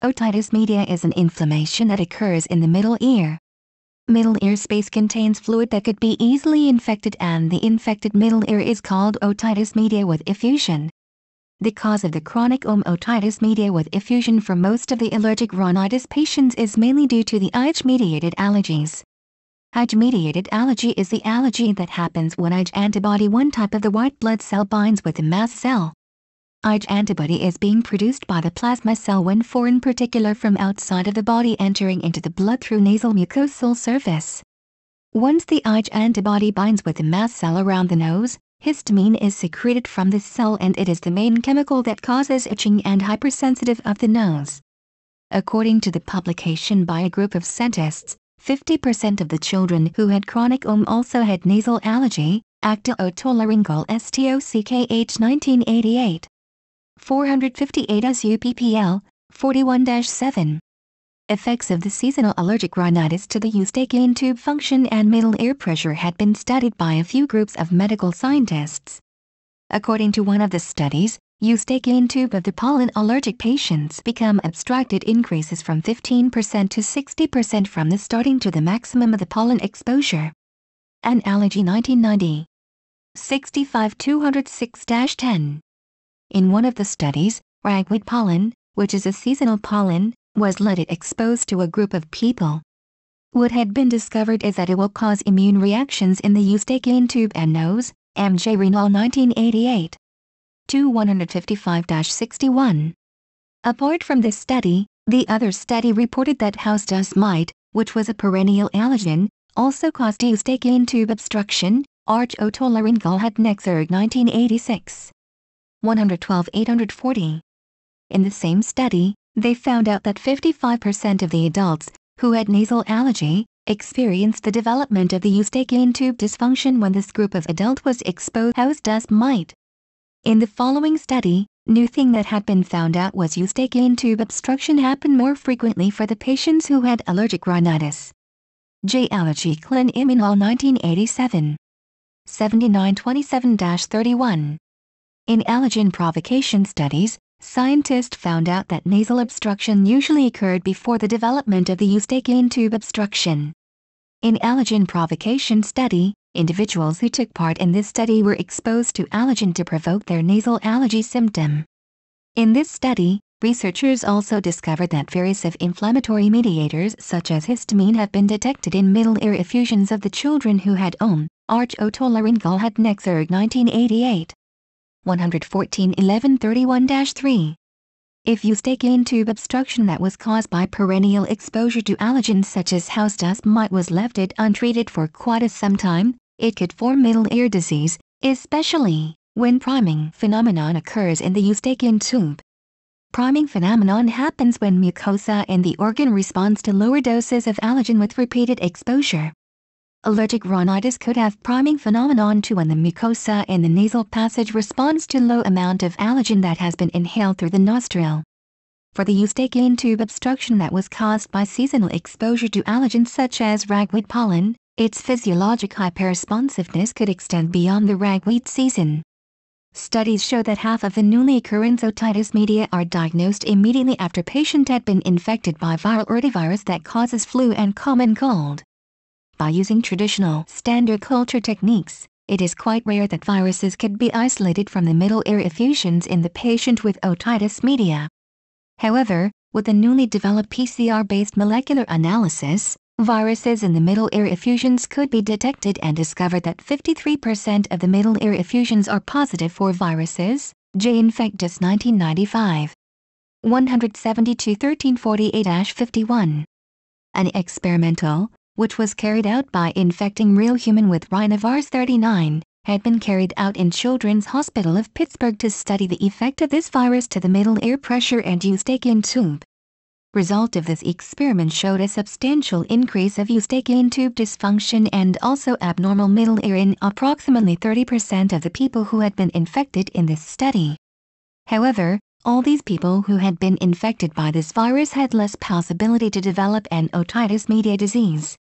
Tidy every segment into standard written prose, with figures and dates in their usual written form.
Otitis media is an inflammation that occurs in the middle ear. Middle ear space contains fluid that could be easily infected, and the infected middle ear is called otitis media with effusion. The cause of the chronic otitis media with effusion for most of the allergic rhinitis patients is mainly due to the IgE-mediated allergies. IgE-mediated allergy is the allergy that happens when IgE antibody, one type of the white blood cell, binds with the mast cell. IgE antibody is being produced by the plasma cell when foreign particular from outside of the body entering into the blood through nasal mucosal surface. Once the IgE antibody binds with the mast cell around the nose, histamine is secreted from this cell, and it is the main chemical that causes itching and hypersensitive of the nose. According to the publication by a group of scientists, 50% of the children who had chronic also had nasal allergy, active otolaryngol STOCKH 1988. 458 SUPPL, 41-7. Effects of the seasonal allergic rhinitis to the eustachian tube function and middle ear pressure had been studied by a few groups of medical scientists. According to one of the studies, eustachian tube of the pollen allergic patients become obstructed increases from 15% to 60% from the starting to the maximum of the pollen exposure. An Allergy 1990. 65-206-10. In one of the studies, ragweed pollen, which is a seasonal pollen, was let it exposed to a group of people. What had been discovered is that it will cause immune reactions in the eustachian tube and nose, MJ Renal 1988. 2-155-61. Apart from this study, the other study reported that house dust mite, which was a perennial allergen, also caused eustachian tube obstruction, Arch otolaryngol head neck 1986. 112-840. In the same study, they found out that 55% of the adults who had nasal allergy experienced the development of the eustachian tube dysfunction when this group of adult was exposed to house dust mite. In the following study, new thing that had been found out was eustachian tube obstruction happened more frequently for the patients who had allergic rhinitis. J. Allergy Clin Immunol 1987. 79-27-31. In allergen provocation studies, scientists found out that nasal obstruction usually occurred before the development of the eustachian tube obstruction. In allergen provocation study, individuals who took part in this study were exposed to allergen to provoke their nasal allergy symptom. In this study, researchers also discovered that various of inflammatory mediators such as histamine have been detected in middle ear effusions of the children who had Arch otolaryngol head neck 1988. 114-11-31-3. If eustachian tube obstruction that was caused by perennial exposure to allergens such as house dust mite was left untreated for quite some time, it could form middle ear disease, especially when priming phenomenon occurs in the eustachian tube. Priming phenomenon happens when mucosa in the organ responds to lower doses of allergen with repeated exposure. Allergic rhinitis could have priming phenomenon too when the mucosa in the nasal passage responds to low amount of allergen that has been inhaled through the nostril. For the eustachian tube obstruction that was caused by seasonal exposure to allergens such as ragweed pollen, its physiologic hyperresponsiveness could extend beyond the ragweed season. Studies show that half of the newly occurrent otitis media are diagnosed immediately after patient had been infected by viral rotavirus that causes flu and common cold. By using traditional standard culture techniques, it is quite rare that viruses could be isolated from the middle ear effusions in the patient with otitis media. However, with the newly developed PCR-based molecular analysis, viruses in the middle ear effusions could be detected and discovered that 53% of the middle ear effusions are positive for viruses, J. Infectus 1995. 172-1348-51. An experimental, which was carried out by infecting real human with rhinovirus 39, had been carried out in Children's Hospital of Pittsburgh to study the effect of this virus to the middle ear pressure and eustachian tube. Result of this experiment showed a substantial increase of eustachian tube dysfunction and also abnormal middle ear in approximately 30% of the people who had been infected in this study. However, all these people who had been infected by this virus had less possibility to develop an otitis media disease.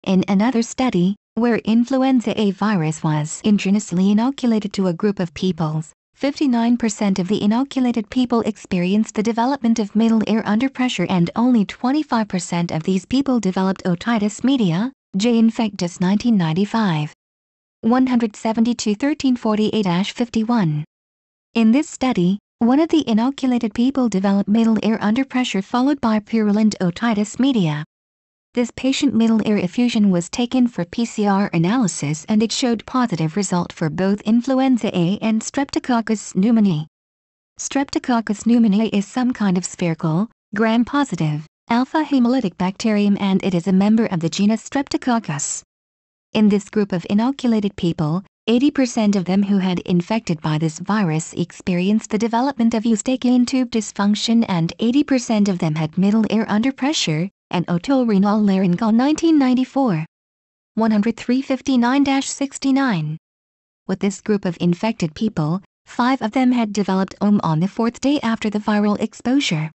In another study, where influenza A virus was intravenously inoculated to a group of people, 59% of the inoculated people experienced the development of middle ear under pressure, and only 25% of these people developed otitis media, J infectus 1995. 172-1348-51. In this study, one of the inoculated people developed middle ear under pressure followed by purulent otitis media. This patient middle ear effusion was taken for PCR analysis and it showed positive result for both influenza A and Streptococcus pneumoniae. Streptococcus pneumoniae is some kind of spherical, gram-positive, alpha hemolytic bacterium, and it is a member of the genus Streptococcus. In this group of inoculated people, 80% of them who had infected by this virus experienced the development of eustachian tube dysfunction, and 80% of them had middle ear under pressure and otorhinolaryngol 1994. 103-59-69. With this group of infected people, 5 of them had developed OM on the 4th day after the viral exposure.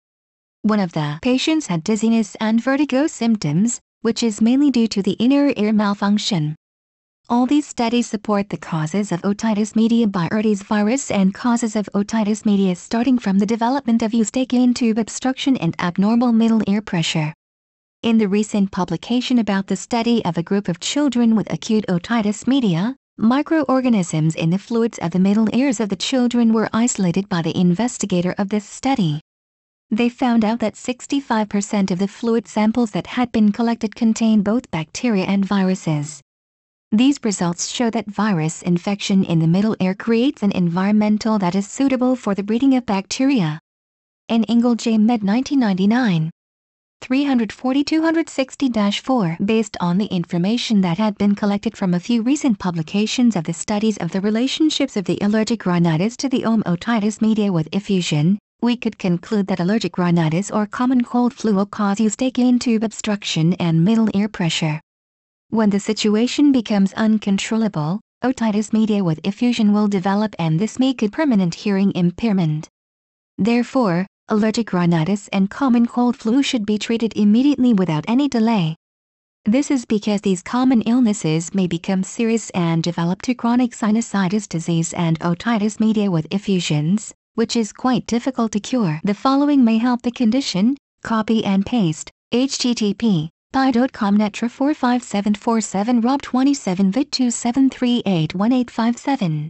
One of the patients had dizziness and vertigo symptoms, which is mainly due to the inner ear malfunction. All these studies support the causes of otitis media by Otitis virus and causes of otitis media starting from the development of eustachian tube obstruction and abnormal middle ear pressure. In the recent publication about the study of a group of children with acute otitis media, microorganisms in the fluids of the middle ears of the children were isolated by the investigator of this study. They found out that 65% of the fluid samples that had been collected contained both bacteria and viruses. These results show that virus infection in the middle ear creates an environmental that is suitable for the breeding of bacteria. N. Engel J. Med 1999. 340-260-4. Based on the information that had been collected from a few recent publications of the studies of the relationships of the allergic rhinitis to the otitis media with effusion, we could conclude that allergic rhinitis or common cold flu will cause eustachian tube obstruction and middle ear pressure. When the situation becomes uncontrollable, otitis media with effusion will develop, and this may cause permanent hearing impairment. Therefore, allergic rhinitis and common cold flu should be treated immediately without any delay. This is because these common illnesses may become serious and develop to chronic sinusitis disease and otitis media with effusions, which is quite difficult to cure. The following may help the condition. Copy and paste. http://pi.com netra 45747 rob 27 vit 27381857